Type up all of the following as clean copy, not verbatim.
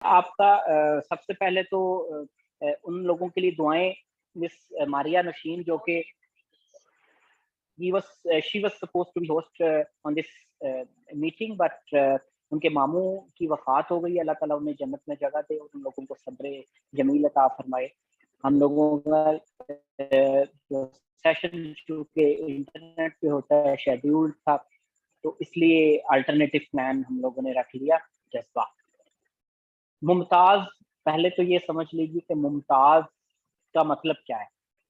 आपका सबसे पहले तो उन लोगों के लिए दुआएँ मिस मारिया नशीन जो कि he was she was supposed to be host on this meeting but उनके मामू की वफ़ात हो गई, अल्लाह ताला उन्हें जन्नत में जगह दे और उन लोगों को सब्र जमील अता फरमाए। हम लोगों का जो सेशन चूँकि इंटरनेट पे होता है शेड्यूल्ड था, तो इसलिए अल्टरनेटिव प्लान हम लोगों ने रख लिया। जज़्बा मुमताज़, पहले तो ये समझ लीजिए कि मुमताज़ का मतलब क्या है?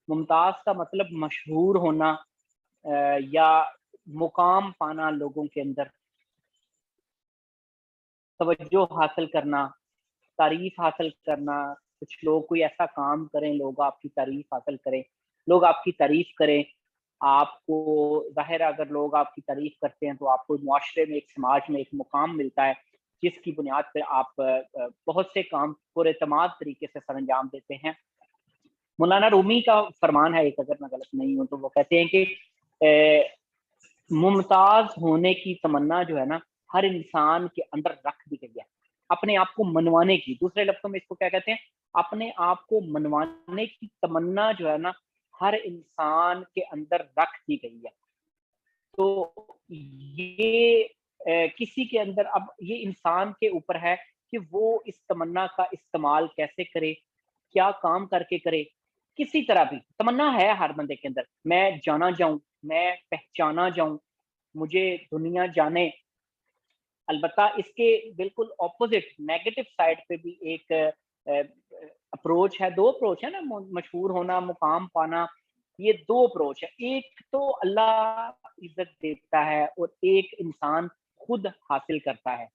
मुमताज़ का मतलब मशहूर होना या मुकाम पाना, लोगों के अंदर तवज्जो हासिल करना, तारीफ़ हासिल करना। कुछ लोग कोई ऐसा काम करें, लोग आपकी तारीफ़ हासिल करें, लोग आपकी तारीफ़ करें। आपको ज़ाहिर है अगर लोग आपकी तारीफ़ करते हैं तो आपको मुआशरे में, एक समाज में एक मुकाम मिलता है, जिसकी बुनियाद पे आप बहुत से काम पुरएतमाद तरीके से सरअंजाम देते हैं। मौलाना रूमी का फरमान है एक, अगर मैं गलत नहीं हूँ, तो वो कहते हैं कि मुमताज़ होने की तमन्ना जो है ना, हर इंसान के अंदर रख दी गई है, अपने आप को मनवाने की। दूसरे लफ्ज़ों में इसको क्या कहते हैं? अपने आप को मनवाने की तमन्ना जो है ना, हर इंसान के अंदर रख दी गई है। तो ये किसी के अंदर, अब ये इंसान के ऊपर है कि वो इस तमन्ना का इस्तेमाल कैसे करे, क्या काम करके करे। किसी तरह भी तमन्ना है हर बंदे के अंदर, मैं जाना जाऊँ, मैं पहचाना जाऊँ, मुझे दुनिया जाने। अलबत्ता इसके बिल्कुल ऑपोज़िट नेगेटिव साइड पे भी एक अप्रोच है, 2 अप्रोच है ना, मशहूर होना, मुकाम पाना, ये 2 अप्रोच है। एक तो अल्लाह इज़्ज़त देता है और एक इंसान खुद हासिल करता है।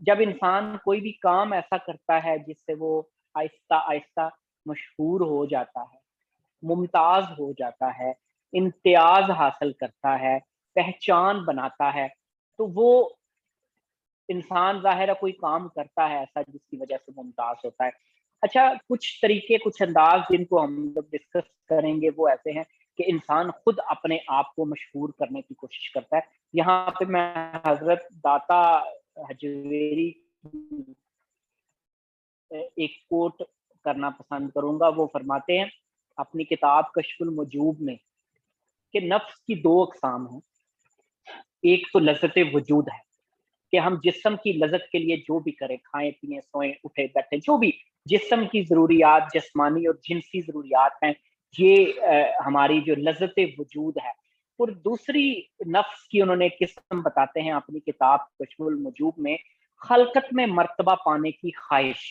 जब इंसान कोई भी काम ऐसा करता है जिससे वो आहिस्ता-आहिस्ता मशहूर हो जाता है, मुमताज़ हो जाता है, इम्तियाज़ हासिल करता है, पहचान बनाता है, तो वो इंसान ज़ाहिर है कोई काम करता है ऐसा जिसकी वज़ह से मुमताज़ होता है। अच्छा, कुछ तरीके, कुछ अंदाज़ जिनको हम लोग डिस्कस करेंगे वो ऐसे हैं कि इंसान खुद अपने आप को मशहूर करने की कोशिश करता है। यहाँ पे मैं हज़रत दाता हजवेरी की एक कोट करना पसंद करूँगा। वो फरमाते हैं अपनी किताब कश्फुल मजूब में कि नफ्स की 2 अक़साम हैं। एक तो लज़्ज़त वजूद है कि हम जिस्म की लज़्ज़त के लिए जो भी करें, खाएँ-पिएँ, सोएँ, उठे-बैठें, जो भी जिस्म की ज़रूरियात, जिस्मानी और जिनसी ज़रूरियात हैं, ये हमारी जो लज़्ज़त वजूद है। और दूसरी नफ्स की उन्होंने किस्म बताते हैं अपनी किताब कश्फुल मजूब में, ख़ल्क़त में मर्तबा पाने की ख़्वाहिश।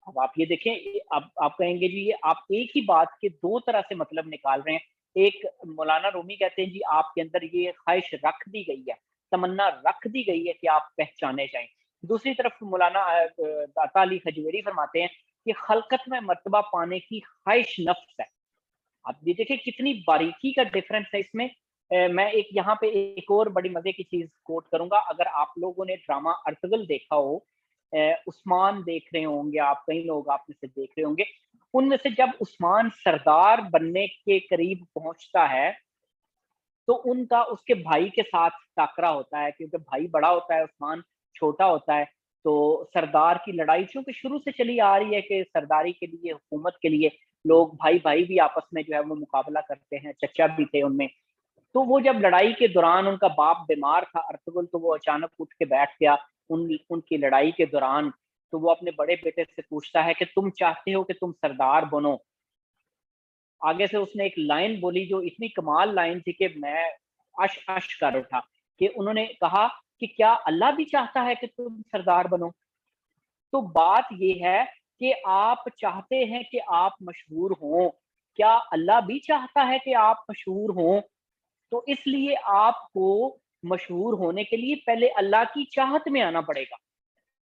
अब आप ये देखें, अब आप कहेंगे जी ये आप एक ही बात के 2 तरह से मतलब निकाल रहे हैं। एक मौलाना रूमी कहते हैं जी आपके अंदर ये ख़्वाहिश रख दी गई है, तमन्ना रख दी गई है कि आप पहचाने जाएँ। दूसरी तरफ मौलाना दाता अली हजवेरी फरमाते हैं कि ख़ल्क़त में मर्तबा पाने की ख़्वाहिश नफ्स है। आप ये देखिए कितनी बारीकी का डिफ़रेंस है इसमें। मैं एक यहाँ पे एक और बड़ी मज़े की चीज़ कोट करूँगा। अगर आप लोगों ने ड्रामा अर्तुगरुल देखा हो, उस्मान देख रहे होंगे आप, कई लोग आप में से देख रहे होंगे। उनमें से जब उस्मान सरदार बनने के करीब पहुँचता है, तो उनका उसके भाई के साथ टाकरा होता है क्योंकि भाई बड़ा होता है, उस्मान छोटा होता है। तो सरदार की लड़ाई चूँकि शुरू से चली आ रही है कि सरदारी के लिए, हुकूमत के लिए लोग भाई-भाई भी आपस में जो है वो मुकाबला करते हैं, चचा भी थे उनमें। तो वो जब लड़ाई के दौरान उनका बाप बीमार था अर्तुगरुल, तो वो अचानक उठ के बैठ गया उनकी लड़ाई के दौरान। तो वो अपने बड़े बेटे से पूछता है कि तुम चाहते हो कि तुम सरदार बनो? आगे से उसने एक लाइन बोली जो इतनी कमाल लाइन थी कि मैं अश-अश कर उठा, कि उन्होंने कहा कि क्या अल्लाह भी चाहता है कि तुम सरदार बनो? तो बात ये है कि आप चाहते हैं कि आप मशहूर हों, क्या अल्लाह भी चाहता है कि आप मशहूर हों? तो इसलिए आपको मशहूर होने के लिए पहले अल्लाह की चाहत में आना पड़ेगा।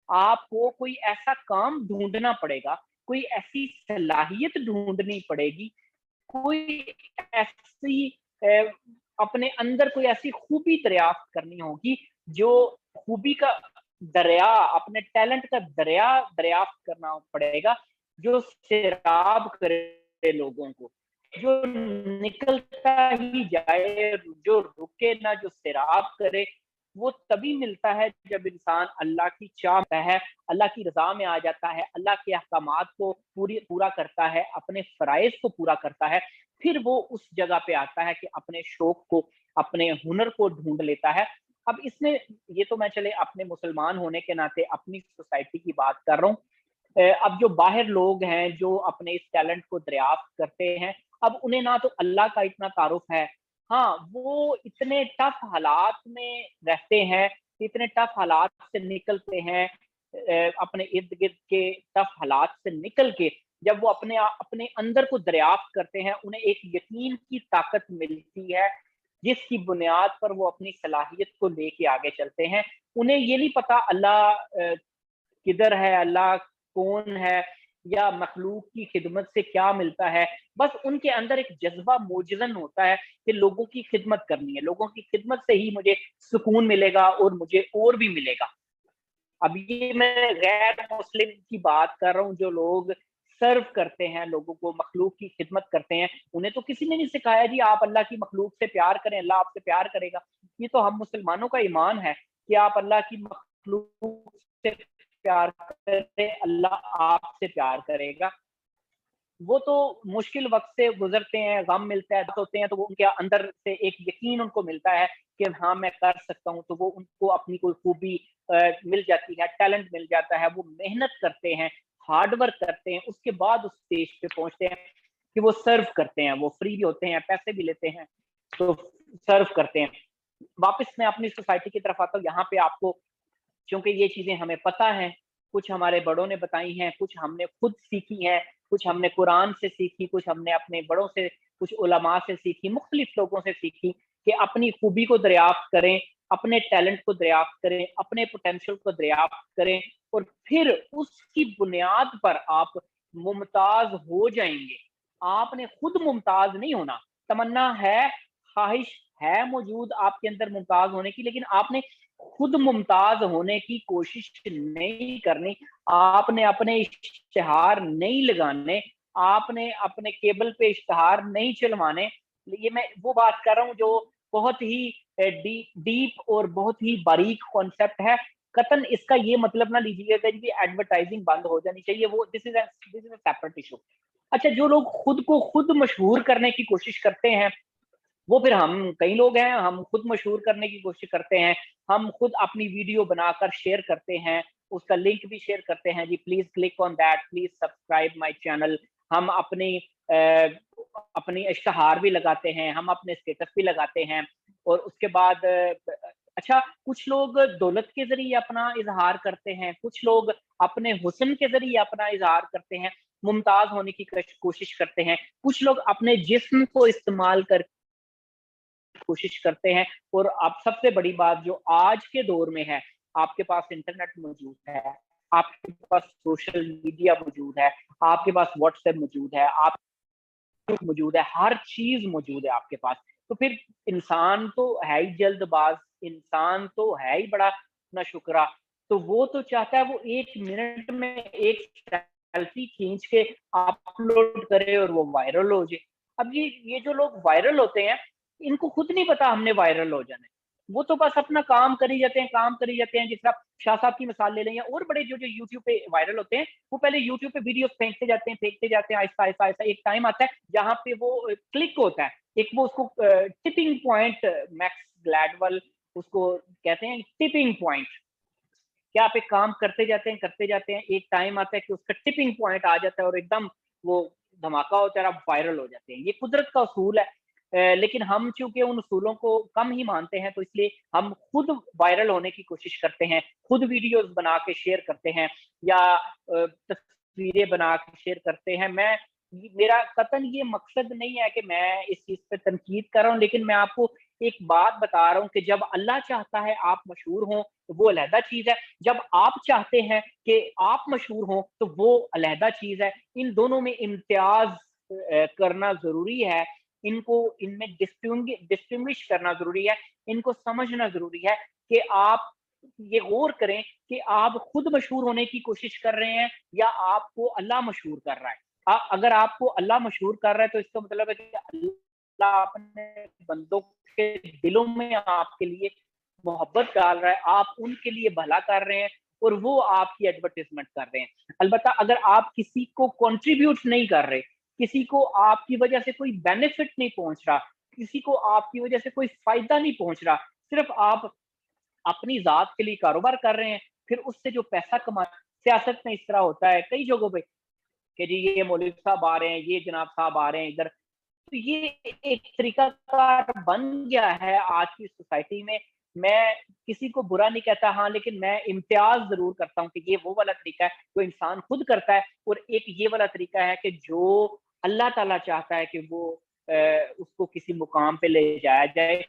आपको कोई ऐसा काम ढूँढना पड़ेगा, कोई ऐसी सलाहियत ढूँढनी पड़ेगी, कोई ऐसी अपने अंदर कोई ऐसी खूबी दरियाफ़्त करनी होगी, जो खूबी का दरिया, अपने टैलेंट का दरिया दरियाफ़्त करना पड़ेगा, जो सैराब करे लोगों को, जो निकलता ही जाए, जो रुके ना, जो सैराब करे, وہ تبھی ملتا ہے جب انسان اللہ کی چاہ میں ہے، اللہ کی رضا میں آ جاتا ہے، اللہ کے احکامات کو پورا کرتا ہے، اپنے فرائض کو پورا کرتا ہے، پھر وہ اس جگہ پہ آتا ہے کہ اپنے شوق کو، اپنے ہنر کو ڈھونڈ لیتا ہے۔ اب اس میں یہ تو میں چلے اپنے مسلمان ہونے کے ناطے اپنی سوسائٹی کی بات کر رہا ہوں، اب جو باہر لوگ ہیں جو اپنے اس ٹیلنٹ کو دریافت کرتے ہیں، اب انہیں نہ تو اللہ کا اتنا تعارف ہے، ہاں وہ اتنے ٹف حالات میں رہتے ہیں، اتنے ٹف حالات سے نکلتے ہیں، اپنے ارد گرد کے ٹف حالات سے نکل کے جب وہ اپنے اندر کو دریافت کرتے ہیں، انہیں ایک یقین کی طاقت ملتی ہے جس کی بنیاد پر وہ اپنی صلاحیت کو لے کے آگے چلتے ہیں۔ انہیں یہ نہیں پتا اللہ کدھر ہے، اللہ کون ہے، یا مخلوق کی خدمت سے کیا ملتا ہے، بس ان کے اندر ایک جذبہ موجزن ہوتا ہے کہ لوگوں کی خدمت کرنی ہے، لوگوں کی خدمت سے ہی مجھے سکون ملے گا اور مجھے اور بھی ملے گا۔ اب یہ میں غیر مسلم کی بات کر رہا ہوں، جو لوگ سرو کرتے ہیں لوگوں کو، مخلوق کی خدمت کرتے ہیں، انہیں تو کسی نے نہیں سکھایا جی آپ اللہ کی مخلوق سے پیار کریں، اللہ آپ سے پیار کرے گا۔ یہ تو ہم مسلمانوں کا ایمان ہے کہ آپ اللہ کی مخلوق سے پیار کریں، اللہ آپ سے پیار کرے گا۔ وہ تو مشکل وقت سے گزرتے ہیں، غم ملتا ہے، ہوتے ہیں، تو وہ ان کے اندر سے ایک یقین ان کو ملتا ہے کہ ہاں میں کر سکتا ہوں، تو وہ ان کو اپنی کوئی خوبی مل جاتی ہے، ٹیلنٹ مل جاتا ہے، وہ محنت کرتے ہیں، ہارڈ ورک کرتے ہیں، اس کے بعد اس اسٹیج پہ پہنچتے ہیں کہ وہ سرو کرتے ہیں، وہ فری بھی ہوتے ہیں، پیسے بھی لیتے ہیں، تو سرو کرتے ہیں۔ واپس میں اپنی سوسائٹی کی طرف آتا ہوں، یہاں پہ آپ کو چونکہ یہ چیزیں ہمیں پتہ ہیں، کچھ ہمارے بڑوں نے بتائی ہیں، کچھ ہم نے خود سیکھی ہیں، کچھ ہم نے قرآن سے سیکھی، کچھ ہم نے اپنے بڑوں سے، کچھ علماء سے سیکھی، مختلف لوگوں سے سیکھی کہ اپنی خوبی کو دریافت کریں، اپنے ٹیلنٹ کو دریافت کریں، اپنے پوٹینشل کو دریافت کریں، اور پھر اس کی بنیاد پر آپ ممتاز ہو جائیں گے۔ آپ نے خود ممتاز نہیں ہونا، تمنا ہے، خواہش ہے موجود آپ کے اندر ممتاز ہونے کی، لیکن آپ نے خود ممتاز ہونے کی کوشش نہیں کرنی، آپ نے اپنے اشتہار نہیں لگانے، آپ نے اپنے کیبل پہ اشتہار نہیں چلوانے۔ یہ میں وہ بات کر رہا ہوں جو بہت ہی ڈیپ اور بہت ہی باریک کانسیپٹ ہے۔ قطن اس کا یہ مطلب نہ لیجیے گا کہ ایڈورٹائزنگ بند ہو جانی چاہیے، وہ دس از اے سیپریٹ ایشو۔ اچھا، جو لوگ خود کو خود مشہور کرنے کی کوشش کرتے ہیں، وہ پھر ہم کئی لوگ ہیں، ہم خود مشہور کرنے کی کوشش کرتے ہیں، ہم خود اپنی ویڈیو بنا کر شیئر کرتے ہیں، اس کا لنک بھی شیئر کرتے ہیں، جی please click on that, please subscribe my channel. ہم اپنی اشتہار بھی لگاتے ہیں، ہم اپنے اسٹیٹس بھی لگاتے ہیں، اور اس کے بعد اچھا کچھ لوگ دولت کے ذریعے اپنا اظہار کرتے ہیں، کچھ لوگ اپنے حسن کے ذریعے اپنا اظہار کرتے ہیں، ممتاز ہونے کی کوشش کرتے ہیں، کچھ لوگ اپنے جسم کو استعمال کر کوشش کرتے ہیں، اور آپ سب سے بڑی بات جو آج کے دور میں ہے، آپ کے پاس انٹرنیٹ موجود ہے، آپ کے پاس سوشل میڈیا موجود ہے، آپ کے پاس واٹس ایپ موجود ہے، آپ موجود ہے، ہر چیز موجود ہے آپ کے پاس، تو پھر انسان تو ہے ہی جلد باز، انسان تو ہے ہی بڑا نہ شکرا، تو وہ تو چاہتا ہے وہ 1 منٹ میں ایک سیلفی کھینچ کے اپلوڈ کرے اور وہ وائرل ہو جائے۔ اب یہ جو لوگ وائرل ہوتے ہیں، ان کو خود نہیں پتا ہم نے وائرل ہو جانا ہے، وہ تو بس اپنا کام کری جاتے ہیں، کام کری جاتے ہیں۔ جس طرح شاہ صاحب کی مثال لے لیں، یا اور بڑے جو یوٹیوب پہ وائرل ہوتے ہیں، وہ پہلے یوٹیوب پہ ویڈیوز پھینکتے جاتے ہیں، آہستہ آہستہ آہستہ ایک ٹائم آتا ہے جہاں پہ وہ کلک ہوتا ہے، ایک وہ اس کو ٹپنگ پوائنٹ، میکس گلیڈول اس کو کہتے ہیں ٹپنگ پوائنٹ، کیا آپ ایک کام کرتے جاتے ہیں، ایک ٹائم آتا ہے کہ اس کا ٹپنگ پوائنٹ آ جاتا ہے اور ایک دم وہ دھماکہ ہوتا ہے، آپ وائرل ہو جاتے ہیں۔ یہ قدرت کا اصول ہے، لیکن ہم چونکہ ان اصولوں کو کم ہی مانتے ہیں، تو اس لیے ہم خود وائرل ہونے کی کوشش کرتے ہیں، خود ویڈیوز بنا کے شیئر کرتے ہیں، یا تصویریں بنا کے شیئر کرتے ہیں۔ میرا قطعاً یہ مقصد نہیں ہے کہ میں اس چیز پہ تنقید کر رہا ہوں، لیکن میں آپ کو ایک بات بتا رہا ہوں کہ جب اللہ چاہتا ہے آپ مشہور ہوں تو وہ علیحدہ چیز ہے، جب آپ چاہتے ہیں کہ آپ مشہور ہوں تو وہ علیحدہ چیز ہے۔ ان دونوں میں امتیاز کرنا ضروری ہے، ان میں ڈسٹنگوش کرنا ضروری ہے، ان کو سمجھنا ضروری ہے کہ آپ یہ غور کریں کہ آپ خود مشہور ہونے کی کوشش کر رہے ہیں یا آپ کو اللہ مشہور کر رہا ہے۔ اگر آپ کو اللہ مشہور کر رہا ہے تو اس کا مطلب ہے کہ اللہ اپنے بندوں کے دلوں میں آپ کے لیے मोहब्बत डाल रहा है, आप उनके लिए भला कर रहे हैं और वो आपकी एडवर्टाइजमेंट कर रहे हैं। अलबत्ता अगर आप किसी को कंट्रीब्यूट नहीं कर रहे, किसी को आपकी वजह से कोई बेनिफिट नहीं पहुंच रहा, किसी को आपकी वजह से कोई फायदा नहीं पहुंच रहा, सिर्फ आप अपनी जात के लिए कारोबार कर रहे हैं, फिर उससे जो पैसा कमा, सियासत में इस तरह होता है कई जगहों पे कि जी ये मौलवी साहब आ रहे हैं, ये जनाब साहब आ रहे हैं इधर, तो ये एक तरीकाकार बन गया है आज की सोसाइटी में। मैं किसी को बुरा नहीं कहता, हाँ, लेकिन मैं इम्तियाज जरूर करता हूँ कि ये वो वाला तरीका है जो इंसान खुद करता है, और एक ये वाला तरीका है कि जो अल्लाह ताला चाहता है कि वो उसको किसी मुकाम पे ले जाया जाए।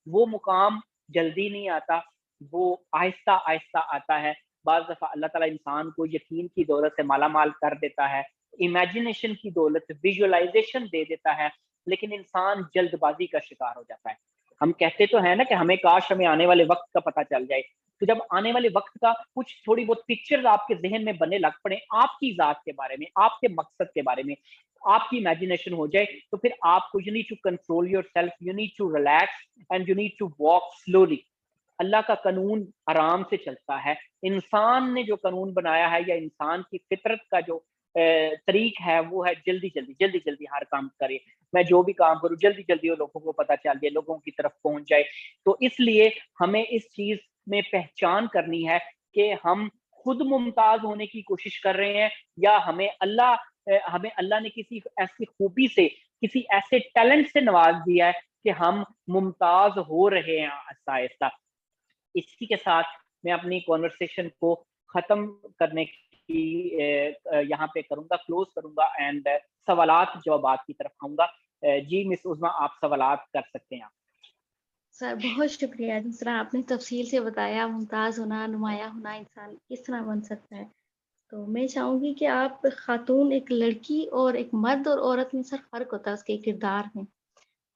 वो मुकाम जल्दी नहीं आता, वो आहिस्ता आहिस्ता आता है। बाज़ दफ़ा अल्लाह ताला इंसान को यकीन की दौलत से माला माल कर देता है, इमेजिनेशन की दौलत, विजुअलाइजेशन दे देता है, लेकिन इंसान जल्दबाजी का शिकार हो जाता है। हम कहते तो हैं ना कि हमें काश हमें आने वाले वक्त का पता चल जाए, तो जब आने वाले वक्त का कुछ थोड़ी बहुत पिक्चर्स आपके जहन में बनने लग पड़े, आपकी जात के बारे में, आपके मकसद के बारे में, आपकी इमेजिनेशन हो जाए, तो फिर आपको you need to control yourself, you need to relax and you need to walk slowly. Allah का कानून आराम से चलता है। इंसान ने जो कानून बनाया है या इंसान की फितरत का जो तरीक है वो है जल्दी जल्दी हर काम करे। मैं जो भी काम करूँ जल्दी जल्दी वो लोगों को पता चल जाए, लोगों की तरफ पहुंच जाए। तो इसलिए हमें इस चीज में पहचान करनी है कि हम खुद मुमताज होने की कोशिश कर रहे हैं, या हमें अल्लाह ने किसी ऐसी खूबी से, किसी ऐसे टैलेंट से नवाज दिया है कि हम मुमताज हो रहे हैं आहिस्ता आहिस्ता। इसी के साथ मैं अपनी कॉन्वर्सेशन को खत्म करने की यहाँ पे करूंगा, क्लोज करूंगा, एंड सवालात जवाबात की तरफ आऊंगा। जी मिस उज़मा, आप सवालात कर सकते हैं। सर बहुत शुक्रिया जिस तरह आपने तफ़सील से बताया मुमताज़ होना, नुमायाँ होना इंसान किस तरह बन सकता है। तो मैं चाहूँगी कि आप ख़ातून एक लड़की और एक मर्द और औरत में सर फ़र्क होता है उसके किरदार में।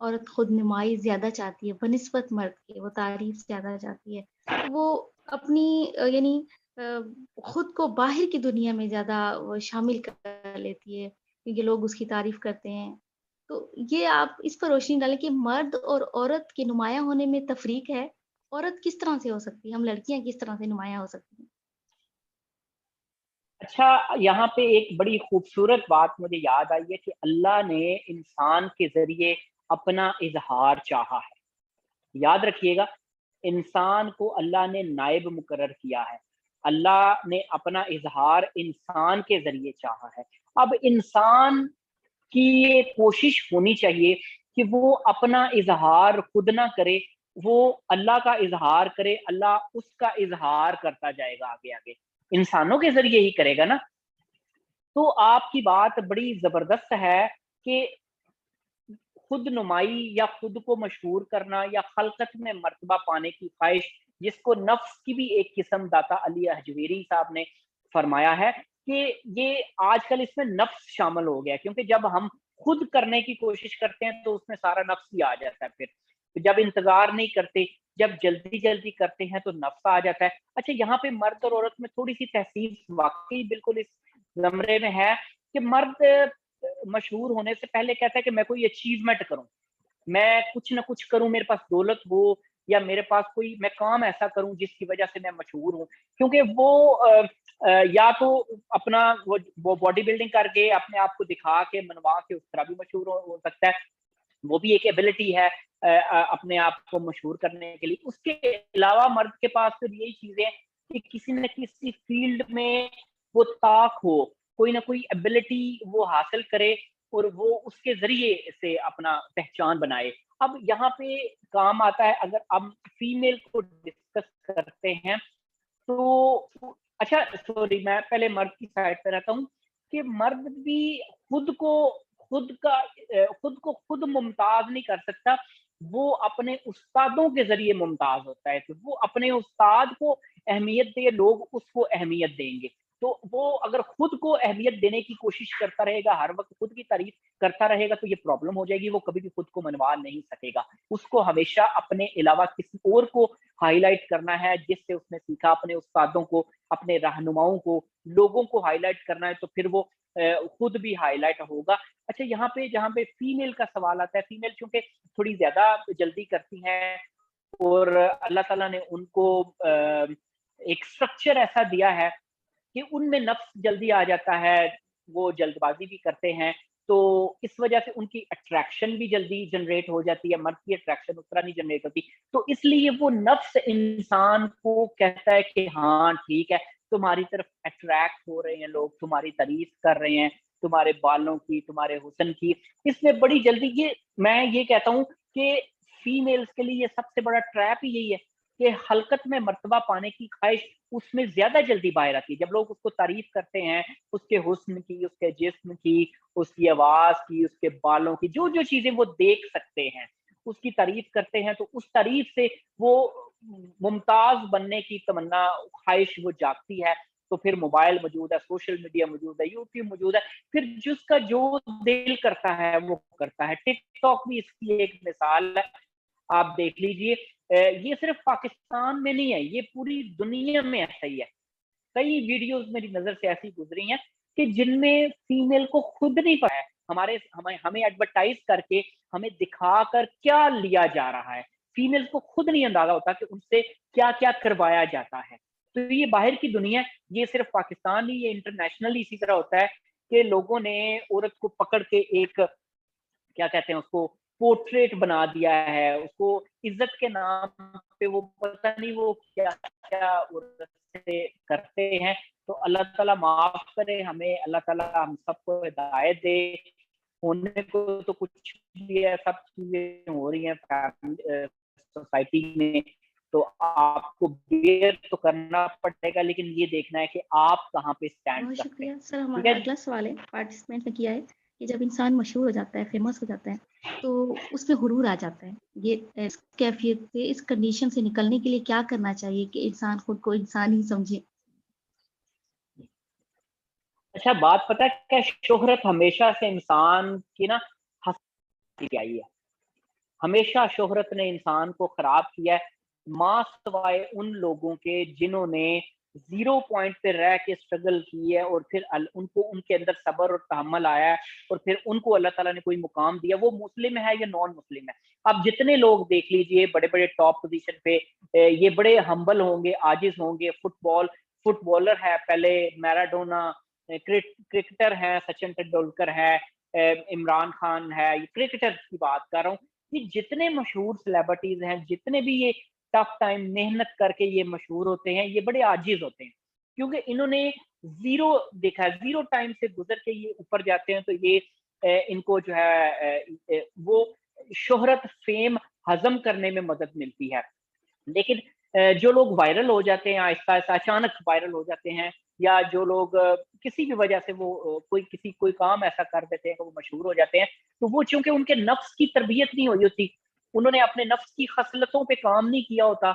औरत खुद नुमाई ज़्यादा चाहती है बनिस्बत मर्द के, वो तारीफ़ ज़्यादा चाहती है। वो अपनी यानी अ, खुद को बाहर की दुनिया में ज़्यादा वो शामिल कर लेती है, क्योंकि लोग उसकी तारीफ़ करते हैं। तो ये आप इस पर रोशनी डालें कि मर्द और औरत के नुमायाँ होने में तफ़रीक है। औरत किस तरह से हो सकती है? हम लड़कियाँ किस तरह से नुमायाँ हो सकती हैं? अच्छा, यहाँ पे एक बड़ी खूबसूरत बात मुझे याद आई है कि अल्लाह ने इंसान के ज़रिए अपना इज़हार चाहा है। याद रखिएगा, इंसान को अल्लाह ने नायब मुकर्रर किया है। अल्लाह ने अपना इज़हार इंसान के ज़रिए चाहा है। अब इंसान की ये कोशिश होनी चाहिए कि वो अपना इज़हार खुद ना करे, वो अल्लाह का इज़हार करे, अल्लाह उसका इज़हार करता जाएगा आगे-आगे। इंसानों के ज़रिए ही करेगा ना। तो आपकी बात बड़ी ज़बरदस्त है कि खुद नुमाई या खुद को मशहूर करना या खलकत में मर्तबा पाने की ख्वाहिश, जिसको नफ्स की भी एक किस्म दाता अली हजवेरी साहब ने फरमाया है कि ये आजकल इसमें नफ्स शामिल हो गया है, क्योंकि जब हम खुद करने की कोशिश करते हैं तो उसमें सारा नफ्स ही आ जाता है। फिर तो जब इंतजार नहीं करते, जब जल्दी जल्दी करते हैं तो नफ्स आ जाता है। अच्छा, यहाँ पे मर्द और औरत में थोड़ी सी तहसीस वाकई बिल्कुल इस जमरे में है कि मर्द मशहूर होने से पहले कहता है कि मैं कोई अचीवमेंट करूं, मैं कुछ ना कुछ करूं, मेरे पास दौलत हो, या मेरे पास कोई मैं काम ऐसा करूं जिसकी वजह से मैं मशहूर हूं। क्योंकि वो या तो अपना वो बॉडी बिल्डिंग करके अपने आप को दिखा के मनवा के उस तरह भी मशहूर हो सकता है, वो भी एक एबिलिटी है अपने आप को मशहूर करने के लिए। उसके अलावा मर्द के पास फिर यही चीजें कि किसी न किसी फील्ड में वो ताक हो, कोई ना कोई एबिलिटी वो हासिल करे और वो उसके जरिए से अपना पहचान बनाए। अब यहाँ पे काम आता है, अगर हम फीमेल को डिस्कस करते हैं तो अच्छा, सॉरी, मैं पहले मर्द की साइड पे रहता हूँ कि मर्द भी खुद को खुद को खुद मुमताज नहीं कर सकता, वो अपने उस्तादों के जरिए मुमताज होता है। तो वो अपने उस्ताद को अहमियत दे, लोग उसको अहमियत देंगे। तो वो अगर खुद को अहमियत देने की कोशिश करता रहेगा, हर वक्त खुद की तारीफ करता रहेगा, तो ये प्रॉब्लम हो जाएगी, वो कभी भी खुद को मनवा नहीं सकेगा। उसको हमेशा अपने अलावा किसी और को हाईलाइट करना है, जिससे उसने सीखा, अपने उस्तादों को, अपने रहनुमाओं को, लोगों को हाईलाइट करना है, तो फिर वो खुद भी हाईलाइट होगा। अच्छा, यहाँ पे जहाँ पे फीमेल का सवाल आता है, फीमेल चूंकि थोड़ी ज्यादा जल्दी करती हैं, اور اللہ تعالیٰ نے ان کو ایک اسٹرکچر ایسا دیا ہے کہ ان میں نفس جلدی آ جاتا ہے، وہ جلد بازی بھی کرتے ہیں، تو اس وجہ سے ان کی اٹریکشن بھی جلدی جنریٹ ہو جاتی ہے، مرد کی اٹریکشن اس طرح نہیں جنریٹ ہوتی، تو اس لیے وہ نفس انسان کو کہتا ہے کہ ہاں ٹھیک ہے، تمہاری طرف اٹریکٹ ہو رہے ہیں لوگ، تمہاری تعریف کر رہے ہیں، تمہارے بالوں کی، تمہارے حسن کی، اس میں بڑی جلدی میں یہ کہتا ہوں کہ فیمیلز کے لیے یہ سب سے بڑا ٹریپ ہی یہی ہے کہ حلقت میں مرتبہ پانے کی خواہش اس میں زیادہ جلدی باہر آتی ہے، جب لوگ اس کو تعریف کرتے ہیں، اس کے حسن کی، اس کے جسم کی، اس کی آواز کی، اس کے بالوں کی، جو جو چیزیں وہ دیکھ سکتے ہیں اس کی تعریف کرتے ہیں، تو اس تعریف سے وہ ممتاز بننے کی تمنا، خواہش وہ جاگتی ہے، تو پھر موبائل موجود ہے، سوشل میڈیا موجود ہے، یوٹیوب موجود ہے، پھر جس کا جو دل کرتا ہے وہ کرتا ہے۔ ٹک ٹاک بھی اس کی ایک مثال ہے، آپ دیکھ لیجئے، یہ صرف پاکستان میں نہیں ہے، یہ پوری دنیا میں ایسا ہی ہے۔ کئی ویڈیوز میری نظر سے ایسی گزری ہیں کہ جن میں فیمیل کو خود نہیں پتا ہے، ہمیں ایڈورٹائز کر کے، ہمیں دکھا کر کیا لیا جا رہا ہے، فیمیل کو خود نہیں اندازہ ہوتا کہ ان سے کیا کیا کروایا جاتا ہے۔ تو یہ باہر کی دنیا ہے، یہ صرف پاکستان نہیں، یہ انٹرنیشنلی اسی طرح ہوتا ہے کہ لوگوں نے عورت کو پکڑ کے ایک، کیا کہتے ہیں اس کو، پورٹریٹ بنا دیا ہے، اس کو عزت کے نام پہ وہ پتہ نہیں وہ کیا کیا سے کرتے ہیں۔ تو اللہ تعالیٰ معاف کرے ہمیں، اللہ تعالیٰ ہم سب کو ہدایت دے، ہونے کو تو کچھ بھی ہے، سب چیزیں ہو رہی ہیں سوسائٹی میں، تو آپ کو بیئر تو کرنا پڑے گا، لیکن یہ دیکھنا ہے کہ آپ کہاں پہ اسٹینڈ بہت کرتے شکریہ ہیں، سر۔ ٹھیک ہمارا ہے جی؟ اگلا سوال ہے، پارٹیسپینٹ نے کیا ہے کہ جب انسان مشہور ہو جاتا ہے، فیمس ہو جاتا ہے، تو اس میں غرور آ جاتا ہے، یہ اس کیفیت سے، اس کنڈیشن سے نکلنے کے لیے کیا کرنا چاہیے کہ انسان خود کو انسان ہی سمجھے؟ اچھا بات پتہ ہے کہ شہرت ہمیشہ سے انسان کی نا ہستی آئی ہے، ہمیشہ شہرت نے انسان کو خراب کیا ہے، ماں سوائے ان لوگوں کے جنہوں نے زیرو پوائنٹ پہ رہ کے اسٹرگل کی ہے، اور پھر ان کے اندر صبر اور تحمل آیا ہے، اور پھر ان کو اللہ تعالیٰ نے کوئی مقام دیا، وہ مسلم ہے یا نان مسلم ہے۔ اب جتنے لوگ دیکھ لیجئے بڑے بڑے ٹاپ پوزیشن پہ، یہ بڑے ہمبل ہوں گے، عاجز ہوں گے، فٹ بالر ہے پہلے میراڈونا، کرکٹر ہے سچن تندولکر ہے، عمران خان ہے، یہ کرکٹر کی بات کر رہا ہوں، یہ جتنے مشہور سیلیبریٹیز ہیں، جتنے بھی یہ ٹف ٹائم محنت کر کے یہ مشہور ہوتے ہیں، یہ بڑے عاجز ہوتے ہیں، کیونکہ انہوں نے زیرو دیکھا ہے، زیرو ٹائم سے گزر کے یہ اوپر جاتے ہیں، تو یہ ان کو جو ہے وہ شہرت، فیم ہضم کرنے میں مدد ملتی ہے۔ لیکن جو لوگ وائرل ہو جاتے ہیں آہستہ آہستہ، اچانک وائرل ہو جاتے ہیں، یا جو لوگ کسی بھی وجہ سے وہ کوئی کام ایسا کر دیتے ہیں کہ وہ مشہور ہو جاتے ہیں، تو وہ چونکہ ان کے نفس کی تربیت نہیں ہوئی ہوتی، انہوں نے اپنے نفس کی خصلتوں پہ کام نہیں کیا ہوتا،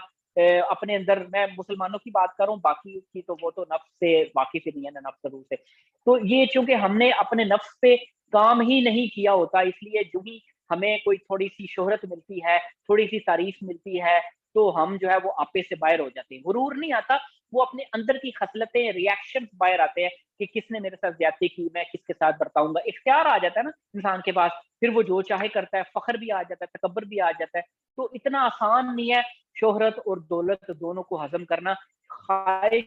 اپنے اندر، میں مسلمانوں کی بات کر رہا ہوں، باقی کی تو وہ تو نفس سے واقف ہی نہیں ہے نا، نفس روح سے، تو یہ چونکہ ہم نے اپنے نفس پہ کام ہی نہیں کیا ہوتا، اس لیے جو ہی ہمیں کوئی تھوڑی سی شہرت ملتی ہے، تھوڑی سی تعریف ملتی ہے، تو ہم جو ہے وہ آپے سے باہر ہو جاتے ہیں، غرور نہیں آتا، وہ اپنے اندر کی خصلتیں، ریئیکشن باہر آتے ہیں کہ کس نے میرے ساتھ زیادتی کی، میں کس کے ساتھ برتاؤں گا، اختیار آ جاتا ہے نا انسان کے پاس، پھر وہ جو چاہے کرتا ہے، فخر بھی آ جاتا ہے، تکبر بھی آ جاتا ہے، تو اتنا آسان نہیں ہے شہرت اور دولت دونوں کو ہضم کرنا۔ خواہش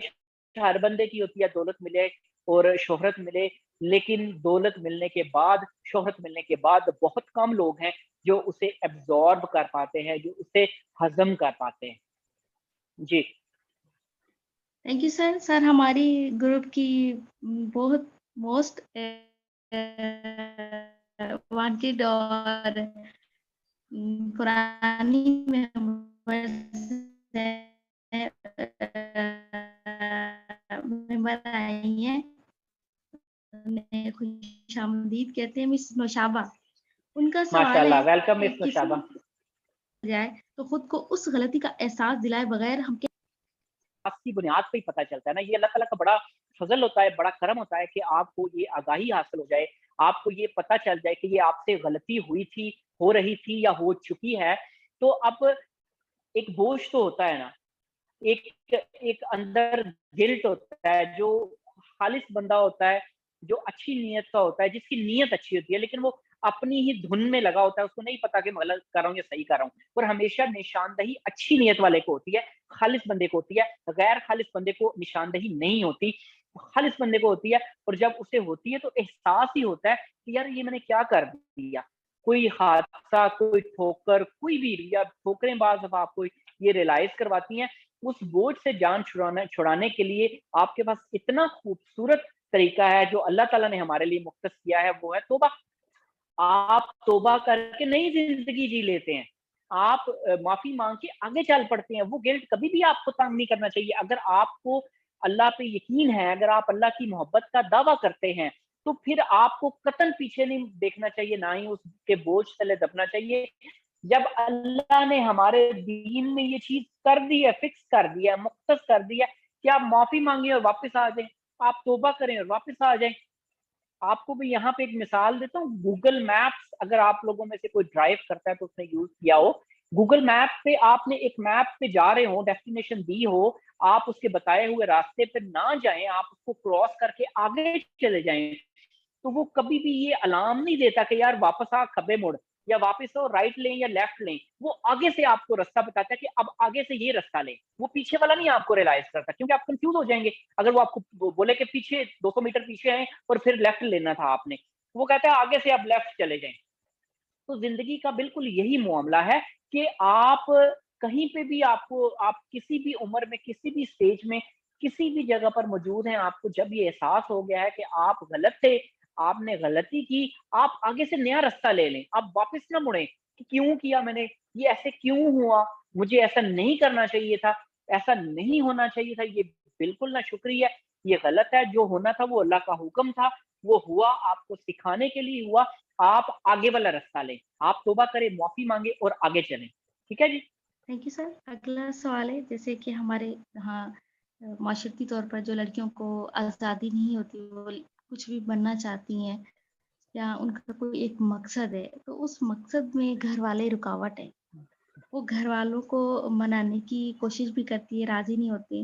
ہر بندے کی ہوتی ہے دولت ملے اور شہرت ملے، لیکن دولت ملنے کے بعد، شہرت ملنے کے بعد بہت کم لوگ ہیں جو اسے ایبزارب کر پاتے ہیں، جو اسے ہضم کر پاتے ہیں۔ جی تھینک یو سر۔ سر ہماری گروپ کی بہت موسٹ وانٹیڈ اور پرانی ممبر آئی ہیں، خوش آمدید کہتے ہیں، مس نوشابہ۔ ان کا ماشاء سوال اللہ، ہے ویلکم کہ مس کسی نوشابہ۔ جائے تو خود کو اس غلطی کا احساس دلائے بغیر ہم کیا؟ کی بنیاد پہ ہی پتہ چلتا ہے نا، یہ اللہ تعالیٰ کا بڑا فضل ہوتا ہے، بڑا کرم ہوتا ہے کہ آپ کو یہ آگاہی حاصل ہو جائے، آپ کو یہ پتہ چل جائے کہ یہ آپ سے غلطی ہوئی تھی، ہو رہی تھی یا ہو چکی ہے، تو اب ایک بوجھ تو ہوتا ہے نا، ایک ایک اندر گلٹ ہوتا ہے، جو خالص بندہ ہوتا ہے، جو اچھی نیت کا ہوتا ہے، جس کی نیت اچھی ہوتی ہے، لیکن وہ اپنی ہی دھن میں لگا ہوتا ہے, اس کو نہیں پتا کہ میں غلط کر رہا ہوں یا صحیح کر رہا ہوں. اور ہمیشہ نشاندہی اچھی نیت والے کو ہوتی ہے, خالص بندے کو ہوتی ہے, غیر خالص بندے کو نشاندہی نہیں ہوتی, خالص بندے کو ہوتی ہے. اور جب اسے ہوتی ہے تو احساس ہی ہوتا ہے کہ یار یہ میں نے کیا کر دیا, کوئی حادثہ, کوئی ٹھوکر, کوئی بھی, یا ٹھوکریں بعض دفعہ آپ کو یہ ریلائز کرواتی ہیں. اس بوجھ سے جان چھڑانے کے لیے آپ کے پاس اتنا خوبصورت طریقہ ہے جو اللہ تعالیٰ نے ہمارے لیے مختص کیا ہے, وہ ہے توبہ. آپ توبہ کر کے نئی زندگی جی لیتے ہیں, آپ معافی مانگ کے آگے چل پڑتے ہیں. وہ گلٹ کبھی بھی آپ کو تنگ نہیں کرنا چاہیے. اگر آپ کو اللہ پہ یقین ہے, اگر آپ اللہ کی محبت کا دعویٰ کرتے ہیں, تو پھر آپ کو قطعاً پیچھے نہیں دیکھنا چاہیے, نہ ہی اس کے بوجھ تلے دبنا چاہیے. جب اللہ نے ہمارے دین میں یہ چیز کر دی ہے, فکس کر دیا ہے, مختص کر دیا ہے کہ آپ معافی مانگیں اور واپس آ جائیں, آپ توبہ کریں اور واپس آ جائیں. آپ کو بھی یہاں پہ ایک مثال دیتا ہوں. گوگل میپس, اگر آپ لوگوں میں سے کوئی ڈرائیو کرتا ہے تو اس نے یوز کیا ہو, گوگل میپ پہ آپ نے ایک میپ پہ جا رہے ہو, ڈیسٹینیشن دی ہو, آپ اس کے بتائے ہوئے راستے پہ نہ جائیں, آپ اس کو کراس کر کے آگے چلے جائیں, تو وہ کبھی بھی یہ الارم نہیں دیتا کہ یار واپس آ, کھبے مڑ, یا واپس ہو, رائٹ لیں یا لیفٹ لیں. وہ آگے سے آپ کو رستہ بتاتا ہے کہ اب آگے سے یہ رستہ لیں. وہ پیچھے والا نہیں آپ کو ریلائز کرتا, کیونکہ آپ کنفیوز ہو جائیں گے اگر وہ آپ کو بولے کہ پیچھے 200 میٹر پیچھے ہیں اور پھر لیفٹ لینا تھا آپ نے. وہ کہتا ہے آگے سے آپ لیفٹ چلے جائیں. تو زندگی کا بالکل یہی معاملہ ہے کہ آپ کہیں پہ بھی, آپ کسی بھی عمر میں, کسی بھی سٹیج میں, کسی بھی جگہ پر موجود ہیں, آپ کو جب یہ احساس ہو گیا ہے کہ آپ غلط تھے, آپ نے غلطی کی, آپ آگے سے نیا رستہ لے لیں. آپ واپس نہ مڑیں کہ کیوں کیا میں نے, یہ ایسے کیوں ہوا, مجھے ایسا نہیں کرنا چاہیے تھا, ایسا نہیں ہونا چاہیے تھا, یہ بالکل نہ شکریہ, یہ غلط ہے, جو ہونا تھا وہ اللہ کا حکم تھا, وہ ہوا, آپ کو سکھانے کے لیے ہوا. آپ آگے والا رستہ لیں, آپ توبہ کریں, معافی مانگے اور آگے چلیں. ٹھیک ہے جی. Thank you sir. اگلا سوال ہے, جیسے کہ ہمارے یہاں معاشرتی طور پر جو لڑکیوں کو آزادی نہیں ہوتی, وہ کچھ بھی بننا چاہتی ہیں یا ان کا کوئی ایک مقصد ہے, تو اس مقصد میں گھر والے رکاوٹ ہے. وہ گھر والوں کو منانے کی کوشش بھی کرتی ہے, راضی نہیں ہوتی,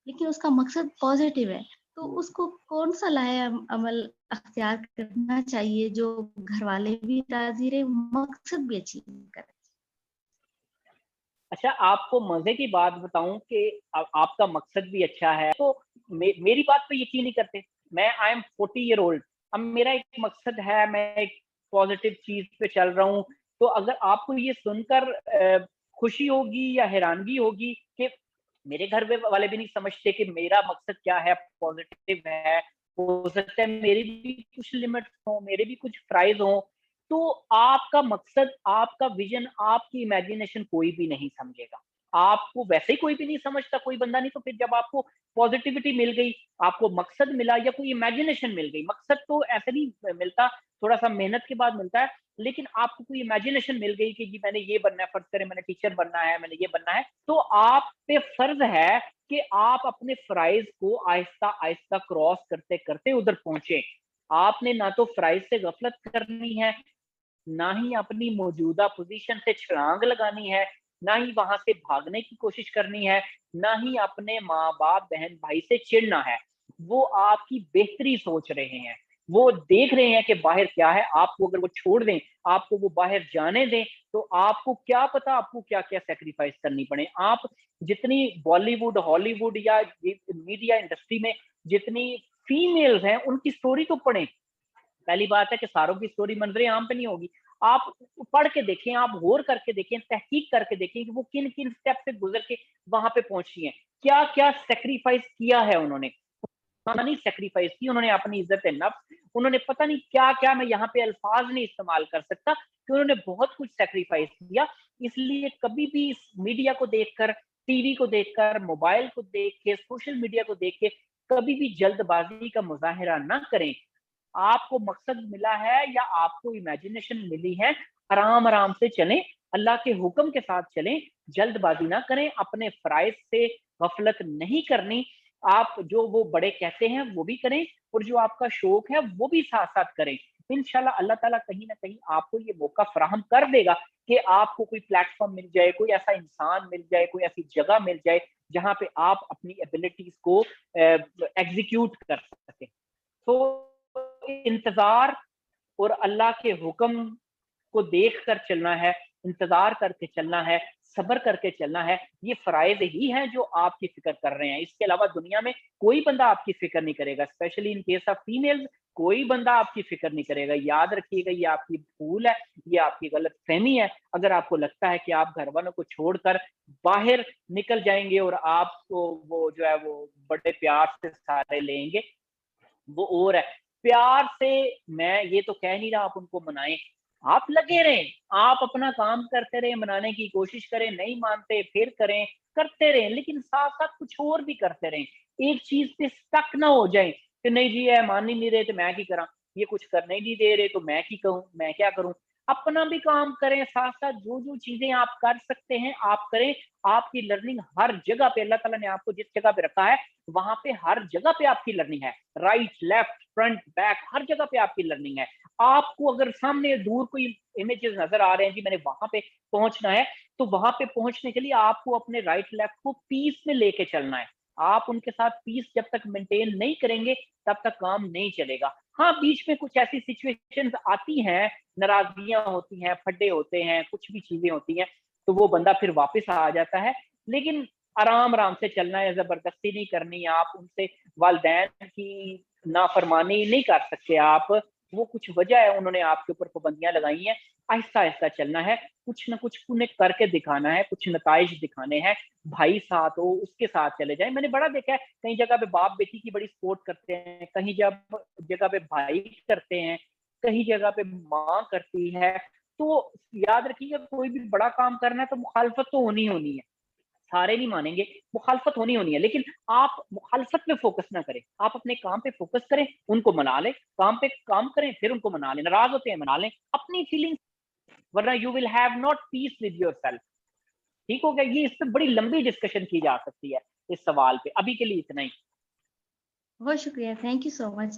لیکن اس کا مقصد پازیٹیو ہے. تو اس کو کون سا لایا عمل اختیار کرنا چاہیے جو گھر والے بھی راضی رہے, مقصد بھی اچیو کرے؟ اچھا, آپ کو مزے کی بات بتاؤں کہ آپ کا مقصد بھی اچھا ہے, تو میری بات پہ یقین نہیں کرتے. میں آئی ایم 40 ایئر اولڈ, اب میرا ایک مقصد ہے, میں ایک پازیٹیو چیز پہ چل رہا ہوں. تو اگر آپ کو یہ سن کر خوشی ہوگی یا حیرانگی ہوگی کہ میرے گھر والے بھی نہیں سمجھتے کہ میرا مقصد کیا ہے, پازیٹیو ہے, ہو سکتا ہے میری بھی کچھ لمٹ ہوں, میرے بھی کچھ فرائض ہوں, تو آپ کا مقصد, آپ کا ویژن, آپ کی امیجنیشن کوئی بھی نہیں سمجھے گا. آپ کو ویسے ہی کوئی بھی نہیں سمجھتا, کوئی بندہ نہیں. تو پھر جب آپ کو پازیٹیوٹی مل گئی, آپ کو مقصد ملا یا کوئی امیجنیشن مل گئی, مقصد تو ایسے نہیں ملتا, تھوڑا سا محنت کے بعد ملتا ہے, لیکن آپ کو کوئی امیجنیشن مل گئی کہ جی میں نے یہ بننا ہے, فرض کریں میں نے ٹیچر بننا ہے, میں نے یہ بننا ہے, تو آپ پہ فرض ہے کہ آپ اپنے فرائض کو آہستہ آہستہ کراس کرتے کرتے ادھر پہنچے. آپ نے نہ تو فرائض سے غفلت کرنی ہے, نہ ہی اپنی موجودہ پوزیشن سے چھلانگ لگانی ہے, نہ ہی وہاں سے بھاگنے کی کوشش کرنی ہے, نہ ہی اپنے ماں باپ بہن بھائی سے چڑنا ہے. وہ آپ کی بہتری سوچ رہے ہیں, وہ دیکھ رہے ہیں کہ باہر کیا ہے. آپ کو اگر وہ چھوڑ دیں, آپ کو وہ باہر جانے دیں, تو آپ کو کیا پتا آپ کو کیا کیا سیکریفائس کرنی پڑے. آپ جتنی بالی ووڈ, ہالی ووڈ یا میڈیا انڈسٹری میں جتنی فیمیلز ہیں, ان کی سٹوری تو پڑھیں. پہلی بات ہے کہ ساروں کی سٹوری منظر عام پہ نہیں ہوگی. آپ پڑھ کے دیکھیں, آپ غور کر کے دیکھیں, تحقیق کر کے دیکھیں کہ وہ کن کن سٹیپ سے گزر کے وہاں پہ پہنچی ہیں, کیا کیا سیکریفائس کیا ہے انہوں نے. نہیں سیکریفائس کی انہوں نے اپنی عزت نفس, انہوں نے پتہ نہیں کیا کیا, میں یہاں پہ الفاظ نہیں استعمال کر سکتا کہ انہوں نے بہت کچھ سیکریفائس کیا. اس لیے کبھی بھی میڈیا کو دیکھ کر, ٹی وی کو دیکھ کر, موبائل کو دیکھ کے, سوشل میڈیا کو دیکھ کے کبھی بھی جلد بازی کا مظاہرہ نہ کریں. آپ کو مقصد ملا ہے یا آپ کو امیجنیشن ملی ہے, آرام آرام سے چلیں, اللہ کے حکم کے ساتھ چلیں, جلد بازی نہ کریں, اپنے فرائض سے غفلت نہیں کرنی. آپ جو وہ بڑے کہتے ہیں وہ بھی کریں, اور جو آپ کا شوق ہے وہ بھی ساتھ ساتھ کریں. انشاءاللہ اللہ تعالیٰ کہیں نہ کہیں آپ کو یہ موقع فراہم کر دے گا کہ آپ کو کوئی پلیٹ فارم مل جائے, کوئی ایسا انسان مل جائے, کوئی ایسی جگہ مل جائے جہاں پہ آپ اپنی ایبلٹیز کو ایگزیکیوٹ کر سکیں. تو انتظار اور अल्लाह के हुक्म को देख कर चलना है, इंतजार करके चलना है, सब्र करके चलना है, ये फ़राइज़ ही हैं जो आपकी फ़िक्र कर रहे हैं। इसके अलावा दुनिया में कोई बंदा आपकी फ़िक्र नहीं करेगा, specially in case of females कोई बंदा आपकी फ़िक्र नहीं करेगा। याद रखिएगा, ये आपकी भूल है, ये आपकी गलतफ़हमी है। अगर आपको लगता है कि आप घरवालों को छोड़कर बाहर निकल जाएँगे और आपको वो जो है वो बड़े प्यार से सारे लेंगे, वो और है। प्यार से मैं ये तो कह नहीं रहा आप उनको मनाएँ, आप लगे रहें, आप अपना काम करते रहें, मनाने की कोशिश करें, नहीं मानते फिर करें, करते रहें, लेकिन साथ-साथ कुछ और भी करते रहें। एक चीज़ पे स्टक ना हो जाएँ कि नहीं जी ये मान ही नहीं रहे तो मैं की करा, ये कुछ करने ही नहीं दे रहे तो मैं की कहूँ, मैं क्या करूँ? अपना भी काम करें, साथ-साथ जो-जो चीज़ें आप कर सकते हैं, आप करें। आपकी लर्निंग हर जगह पे अल्लाह ताला ने आपको जिस जगह पे रखा है, वहाँ पे हर जगह पे आपकी लर्निंग है। राइट, लेफ्ट, फ्रंट, बैक हर जगह पे आपकी लर्निंग है। आपको अगर सामने दूर कोई इमेजेस नज़र आ रहे हैं, जी मैंने वहाँ पे पहुँचना है, तो वहाँ पे पहुँचने के लिए आपको अपने राइट लेफ्ट को पीस में लेके चलना है। आप उनके साथ पीस जब तक मेंटेन नहीं करेंगे, तब तक काम नहीं चलेगा। हाँ, बीच में कुछ ऐसी सिचुएशंस आती हैं, नाराज़गियाँ होती हैं, फड्डे होते हैं, कुछ भी चीज़ें होती हैं, तो वो बंदा फिर वापस आ जाता है। लेकिन आराम-आराम से चलना है, ज़बरदस्ती नहीं करनी है, आप उनसे वालिदैन की नाफ़रमानी नहीं कर सकते आप। वो कुछ वजह है उन्होंने आपके ऊपर पाबंदियाँ लगाई हैं, आहिस्ता-आहिस्ता चलना है, कुछ न कुछ उन्हें करके दिखाना है, कुछ नताइज दिखाने हैं, भाई साथ हो उसके साथ चले जाएँ। मैंने बड़ा देखा है कई जगह पे बाप-बेटी की बड़ी सपोर्ट करते हैं, कहीं जगह पे भाई करते हैं, कहीं जगह पे माँ करती है। तो याद रखिएगा कोई भी बड़ा काम करना है तो मुखालफत तो होनी ही होनी है। सारे नहीं मानेंगे, मुखालफत होनी होनी है, लेकिन आप मुखालफत पे फ़ोकस ना करें। आप अपने काम पे फ़ोकस करें, उनको मना लें, काम पे काम करें, फिर उनको मना लें। नाराज़ होते हैं, मना लें। अपनी फीलिंग्स वरना you will have not peace with yourself. ठीक हो गया? ये इस पे बड़ी लंबी डिस्कशन की जा सकती है, इस सवाल पे। अभी के लिए इतना ही। बहुत शुक्रिया, thank you so much.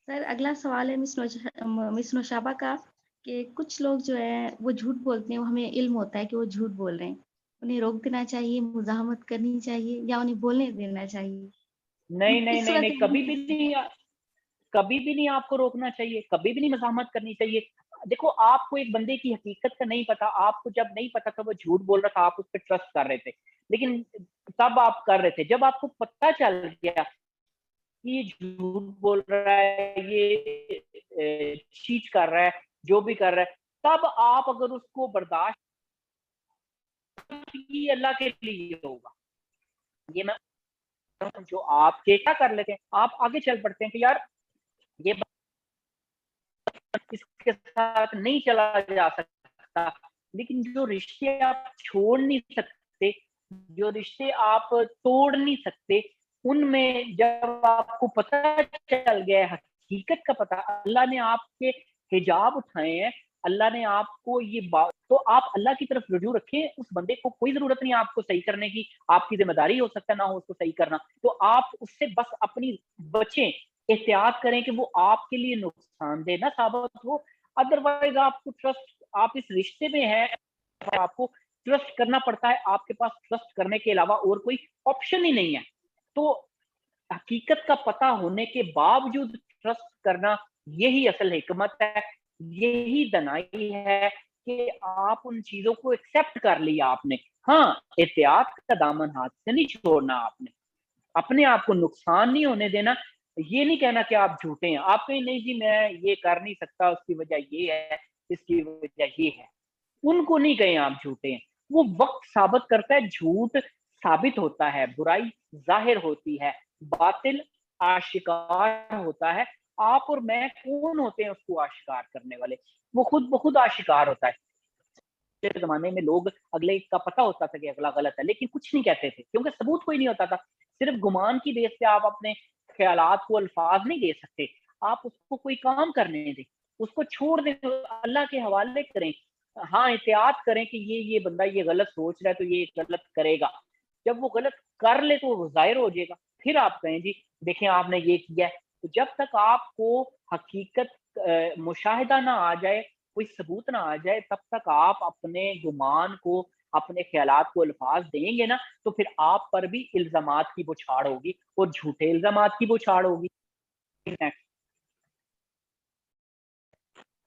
Sir अगला सवाल है मिस नौशाबा का कि कुछ लोग जो है वो झूठ बोलते हैं, वो हमें इल्म होता है कि वो झूठ बोल रहे हैं। उन्हें रोक देना चाहिए, मुज़ाहमत करनी चाहिए या उन्हें बोलने देना चाहिए? नहीं, नहीं, इस नहीं, सूरत नहीं, में हम क्या करें? कभी भी नहीं आपको रोकना चाहिए, कभी भी नहीं मज़ाहमत करनी चाहिए। देखो, आपको एक बंदे की हकीकत का नहीं पता, आपको जब नहीं पता था वो झूठ बोल रहा था, आप उस पे ट्रस्ट कर रहे थे। लेकिन तब आप कर रहे थे, जब आपको पता चल गया कि ये झूठ बोल रहा है, ये चीट कर रहा है, जो भी कर रहा है, तब आप अगर उसको बर्दाश्त ये अल्लाह के लिए होगा। ये मैं जो आपके क्या कर लेते हैं, आप आगे चल पड़ते हैं कि यार ये इसके साथ नहीं चला जा सकता। लेकिन जो रिश्ते आप छोड़ नहीं सकते, जो रिश्ते आप तोड़ नहीं सकते, उनमें जब आपको पता चल गया है, हकीकत का पता, अल्लाह ने आपके हिजाब उठाए हैं, अल्लाह ने आपको ये बात तो आप अल्लाह की तरफ रुजू रखें, उस बंदे को कोई ज़रूरत नहीं है आपको सही करने की, आपकी ज़िम्मेदारी हो सकता है ना हो उसको सही करना। तो आप उससे बस अपनी बचें, एहतियात करें कि वो आपके लिए नुकसानदेह ना साबित हो। अदरवाइज़ आपको ट्रस्ट आप इस रिश्ते में हैं, आपको ट्रस्ट करना पड़ता है, आपके पास ट्रस्ट करने के अलावा और कोई ऑप्शन ही नहीं है। तो हकीकत का पता होने के बावजूद ट्रस्ट करना, यही असल हिकमत है, यही दनाई है कि आप उन चीज़ों को एक्सेप्ट कर लिया आपने। हाँ, एहतियात का दामन हाथ से नहीं छोड़ना आपने। अपने आप को नुकसान नहीं होने देना। ये नहीं कहना कि आप झूठे हैं। आप कहें नहीं जी मैं ये कर नहीं सकता, उसकी वजह ये है, इसकी वजह ये है। उनको नहीं कहें आप झूठे हैं। वो वक़्त साबित करता है, झूठ साबित होता है, बुराई ज़ाहिर होती है, बातिल आशिकार होता है। आप और मैं कौन होते हैं उसको आशिकार करने वाले? वो खुद ब खुद आशिकार होता है। पिछले ज़माने में लोग अगले का पता होता था कि अगला गलत है, लेकिन कुछ नहीं कहते थे, क्योंकि सबूत कोई नहीं होता था। सिर्फ़ गुमान की बेस पे आप अपने ख़यालात को अल्फ़ाज़ नहीं दे सकते। आप उसको कोई काम करने दें, उसको छोड़ दें, अल्लाह के हवाले करें। हाँ, एहतियात करें कि ये बंदा ये गलत सोच रहा है, तो ये गलत करेगा। जब वो गलत कर ले तो वो ज़ाहिर हो जाएगा। फिर आप कहें जी, देखें आपने ये किया है। तो जब तक आपको हकीकत मुशाहिदा ना आ जाए, कोई सबूत ना आ जाए, तब तक आप अपने गुमान को, अपने ख़्यालात को अल्फ़ाज़ देंगे ना, तो फिर आप पर भी इल्ज़ामात की बौछार होगी और झूठे इल्ज़ामात की बौछार होगी।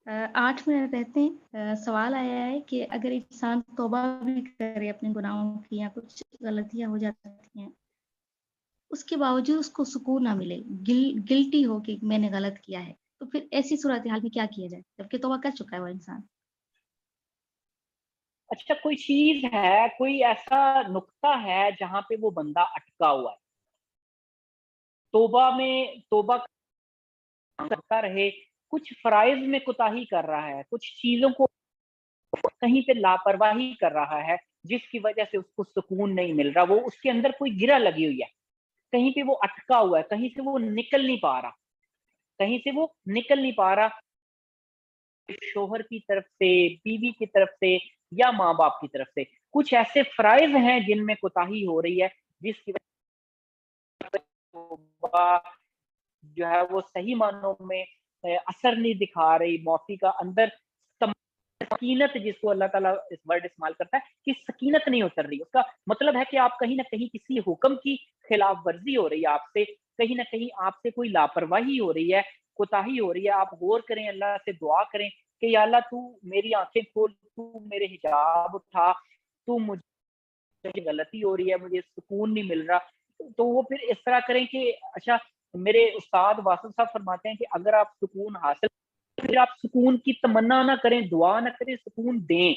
8 मिनट रहते हैं। सवाल आया है कि अगर इंसान तौबा भी करे अपने गुनाहों की या कुछ गलतियाँ हो जाती हैं, उसके बावजूद उसको सुकून ना मिले, गिल्टी हो कि मैंने गलत किया है, तो फिर ऐसी सूरत-हाल में क्या किया जाए? जबकि तौबा कर चुका है वो इंसान। अच्छा, कोई चीज है, कोई ऐसा नुक्ता है जहां पे वो बंदा अटका हुआ है, तोबा करता रहे, कुछ फराइज में कोताही कर रहा है, कुछ चीजों को कहीं पे लापरवाही कर रहा है, जिसकी वजह से उसको सुकून नहीं मिल रहा, वो उसके अंदर कोई गिरा लगी हुई है, कहीं पे वो अटका हुआ है, कहीं से वो निकल नहीं पा रहा, कहीं से वो निकल नहीं पा रहा, शोहर की तरफ से, बीवी की तरफ से, या माँ बाप की तरफ से कुछ ऐसे फराइज हैं जिनमें कोताही हो रही है, जिसकी वजह से जो है वो सही मानों में असर नहीं दिखा रही, मौसी का अंदर सकीनत, जिसको अल्लाह ताला इस वर्ड इस्तेमाल करता है कि सकीनत नहीं उतर रही। उसका मतलब है कि आप कहीं ना कहीं किसी हुक्म की खिलाफ वर्जी हो रही है आपसे, कहीं ना कहीं आपसे कोई लापरवाही हो रही है, कोताही हो रही है। आप गौर करें, अल्लाह से दुआ करें कि या अल्लाह तू मेरी आंखें खोल, तू मेरे हिजाब उठा, तू मुझे गलती हो रही है, मुझे सुकून नहीं मिल रहा। तो वो फिर इस तरह करें कि अच्छा, मेरे उस्ताद वासिफ साहब फरमाते हैं कि अगर आप सुकून हासिल, फिर आप सुकून की तमन्ना ना करें, दुआ ना करें, सुकून दें।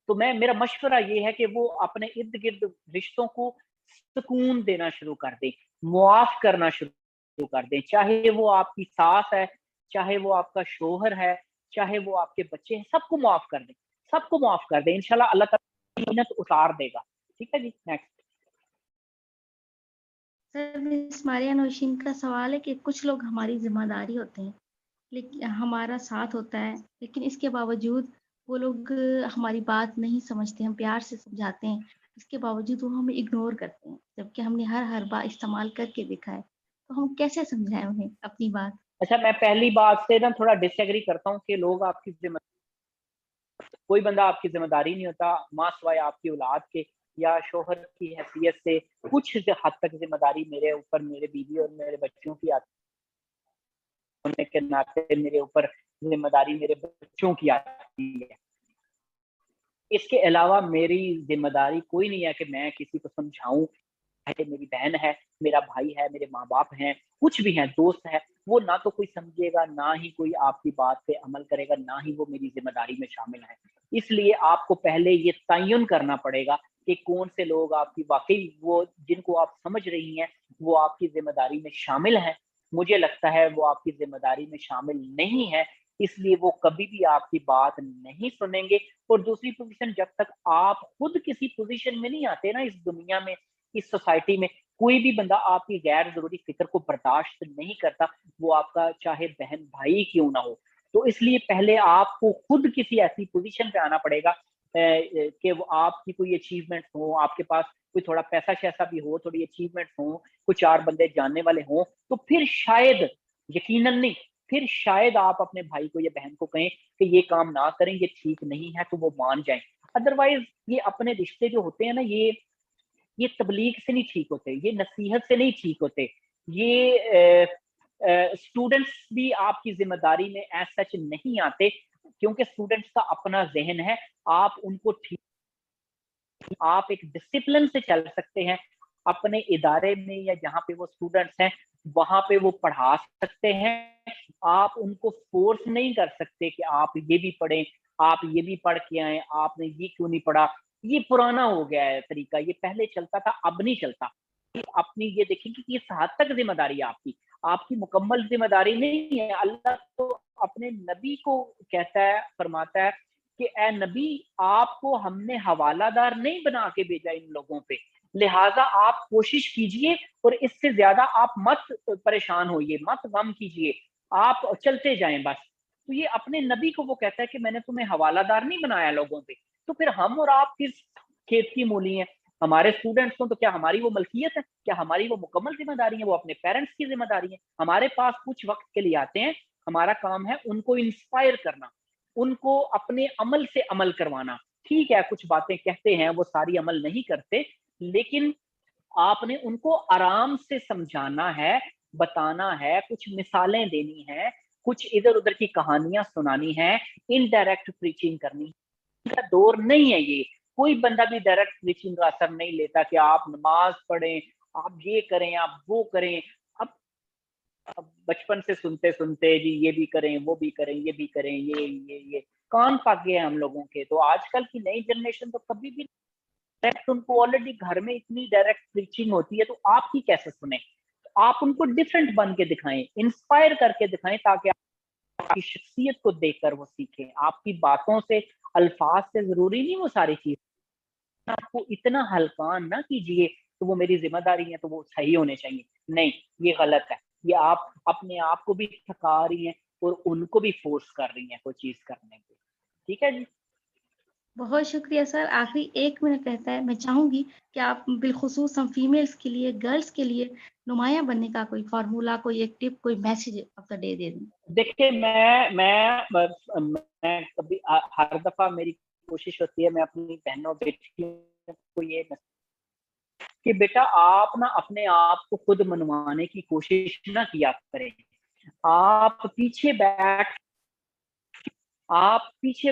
तो मेरा मशवरा ये है कि वो अपने इर्द गिर्द रिश्तों को सुकून देना शुरू कर दें, मुआफ करना शुरू कर दें, चाहे वो आपकी सास है, चाहे वो आपका शोहर है, चाहे वो आपके बच्चे हैं, सबको मुआफ कर दें, सबको मुआफ कर दें, इंशाल्लाह अल्लाह ताला ज़ीनत उतार देगा। ठीक है जी, next. Sir, miss Maria Naushin का सवाल है कि कुछ लोग हमारी ज़िम्मेदारी होते हैं, लेकिन हमारा साथ होता है, लेकिन इसके बावजूद वो लोग हमारी बात नहीं समझते, हम प्यार से समझाते हैं, इसके बावजूद वो हमें इग्नोर करते हैं, जबकि हमने हर बार इस्तेमाल करके देखा है। तो हम कैसे समझाएँ उन्हें अपनी बात? अच्छा, मैं पहली बात से ना थोड़ा डिसएग्री करता हूँ कि लोग आपकी कोई बंदा आपकी ज़िम्मेदारी नहीं होता, माँ सिवाय आपकी औलाद के या शोहर की हैसियत से कुछ हद तक ज़िम्मेदारी मेरे ऊपर, मेरे बीवी और मेरे बच्चों की आती होने के नाते मेरे ऊपर ज़िम्मेदारी मेरे बच्चों की आती है। इसके अलावा मेरी ज़िम्मेदारी कोई नहीं है कि मैं किसी को समझाऊँ, चाहे मेरी बहन है, मेरा भाई है, मेरे माँ-बाप हैं, कुछ भी हैं, दोस्त है, वो ना तो कोई समझेगा, ना ही कोई आपकी बात पे अमल करेगा, ना ही वो मेरी ज़िम्मेदारी में शामिल है। इसलिए आपको पहले ये तयन करना पड़ेगा कि कौन से लोग आपकी वाक़ई वो जिनको आप समझ रही हैं, वो आपकी ज़िम्मेदारी में शामिल हैं। मुझे लगता है वो आपकी ज़िम्मेदारी में शामिल नहीं है, इसलिए वो कभी भी आपकी बात नहीं सुनेंगे। और दूसरी पोज़ीशन, जब तक आप खुद किसी पोज़ीशन में नहीं आते ना इस दुनिया में, इस सोसाइटी में, कोई भी बंदा आपकी गैर ज़रूरी फ़िक्र को बर्दाश्त नहीं करता, वो आपका चाहे बहन-भाई क्यों ना हो। तो इसलिए पहले आपको खुद किसी ऐसी पोज़ीशन पे आना पड़ेगा कि वो आपकी कोई अचीवमेंट्स हो, आपके पास कोई थोड़ा पैसा-शैसा भी हो, थोड़ी अचीवमेंट्स हों, कुछ 4 बंदे जानने वाले हों, तो फिर शायद, यकीनन नहीं, फिर शायद आप अपने भाई को या बहन को कहें कि ये काम ना करें, ये ठीक नहीं है, तो वो मान जाएँ। अदरवाइज़ ये अपने रिश्ते जो होते हैं ना, ये तबलीग से नहीं ठीक होते, ये नसीहत से नहीं ठीक होते। ये स्टूडेंट्स भी आपकी ज़िम्मेदारी में एज़ सच नहीं आते, क्योंकि स्टूडेंट्स का अपना ज़हन है, आप उनको ठीक, आप एक डिसिप्लिन से चल सकते हैं, अपने इदारे में या जहाँ पे वो स्टूडेंट्स हैं, वहाँ पे वो पढ़ा सकते हैं। आप उनको फ़ोर्स नहीं कर सकते कि आप ये भी पढ़ें, आप ये भी पढ़ के आएँ, आपने ये क्यों नहीं पढ़ा? ये पुराना हो गया है तरीका, ये पहले चलता था, अब नहीं चलता। अपनी ये देखेंगे कि ये हद तक ज़िम्मेदारी है आपकी, आपकी मुकम्मल ज़िम्मेदारी नहीं है। अल्लाह तो अपने नबी को कहता है, फरमाता है कि ए नबी, आपको हमने हवालादार नहीं बना के भेजा इन लोगों पे, लिहाजा आप कोशिश कीजिए और इससे ज़्यादा आप मत परेशान होइए, मत गम कीजिए, आप चलते जाएँ बस। तो ये अपने नबी को वो कहता है कि मैंने तुम्हें हवालादार नहीं बनाया लोगों पे। तो फिर हम और आप किस खेत की मूली हैं? हमारे स्टूडेंट्स हों तो क्या हमारी वो मलकियत है? क्या हमारी वो मुकम्मल ज़िम्मेदारी है? वो अपने पेरेंट्स की ज़िम्मेदारी है। हमारे पास कुछ वक़्त के लिए आते हैं, हमारा काम है उनको इंस्पायर करना, उनको अपने अमल से अमल करवाना। ठीक है, कुछ बातें कहते हैं, वो सारी अमल नहीं करते, लेकिन आपने उनको आराम से समझाना है, बताना है, कुछ मिसालें देनी हैं, کچھ ادھر ادھر کی کہانیاں سنانی ہیں, انڈائریکٹ پریچنگ کرنی کا دور نہیں ہے یہ. کوئی بندہ بھی ڈائریکٹ پریچنگ کا اثر نہیں لیتا کہ آپ نماز پڑھیں, آپ یہ کریں, آپ وہ کریں. اب بچپن سے سنتے سنتے جی یہ بھی کریں, وہ بھی کریں, یہ بھی کریں, یہ کان پک گئے ہم لوگوں کے. تو آج کل کی نئی جنریشن تو کبھی بھی ڈائریکٹ, ان کو آلریڈی گھر میں اتنی ڈائریکٹ پریچنگ ہوتی ہے, تو آپ کی کیسے سنیں؟ آپ ان کو ڈفرینٹ بن کے دکھائیں, انسپائر کر کے دکھائیں, تاکہ آپ کی شخصیت کو دیکھ کر وہ سیکھیں. آپ کی باتوں سے, الفاظ سے ضروری نہیں وہ ساری چیز. آپ کو اتنا ہلکان نہ کیجیے تو وہ میری ذمہ داری ہے تو وہ صحیح ہونے چاہیے. نہیں, یہ غلط ہے. یہ آپ اپنے آپ کو بھی تھکا رہی ہیں اور ان کو بھی فورس کر رہی ہیں کوئی چیز کرنے کے. ٹھیک ہے جی. بہت شکریہ سر. آخری 1 منٹ رہتا ہے, میں چاہوں گی کہ آپ بالخصوص ہم فیمیلز کے لیے, گرلز کے لیے نمایاں بننے کا کوئی فارمولا, کوئی ایک ٹپ, کوئی message of the day they دیں. دیکھیے, میں کبھی ہر دفعہ میری کوشش ہوتی ہے, میں اپنی بہنوں بیٹیوں کو یہ کہ بیٹا آپ نا اپنے آپ کو خود منوانے کی کوشش نہ کیا کریں. آپ پیچھے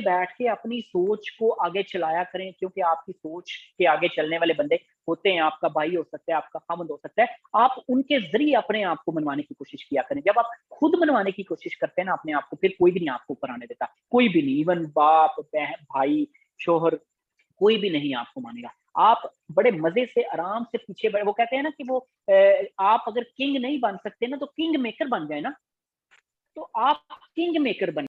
بیٹھ کے اپنی سوچ کو آگے چلایا کریں, کیونکہ آپ کی سوچ کے آگے چلنے والے بندے ہوتے ہیں. آپ کا بھائی ہو سکتا ہے, آپ کا خامد ہو سکتا ہے. آپ ان کے ذریعے اپنے آپ کو منوانے کی کوشش کیا کریں. جب آپ خود منوانے کی کوشش کرتے ہیں نا اپنے آپ کو, پھر کوئی بھی نہیں آپ کو اوپر آنے دیتا. کوئی بھی نہیں, ایون باپ, بہن, بھائی, شوہر, کوئی بھی نہیں آپ کو مانے گا. آپ بڑے مزے سے آرام سے پیچھے وہ کہتے ہیں نا کہ وہ آپ اگر کنگ نہیں بن سکتے نا تو کنگ میکر بن جائے نا. تو آپ کنگ میکر بن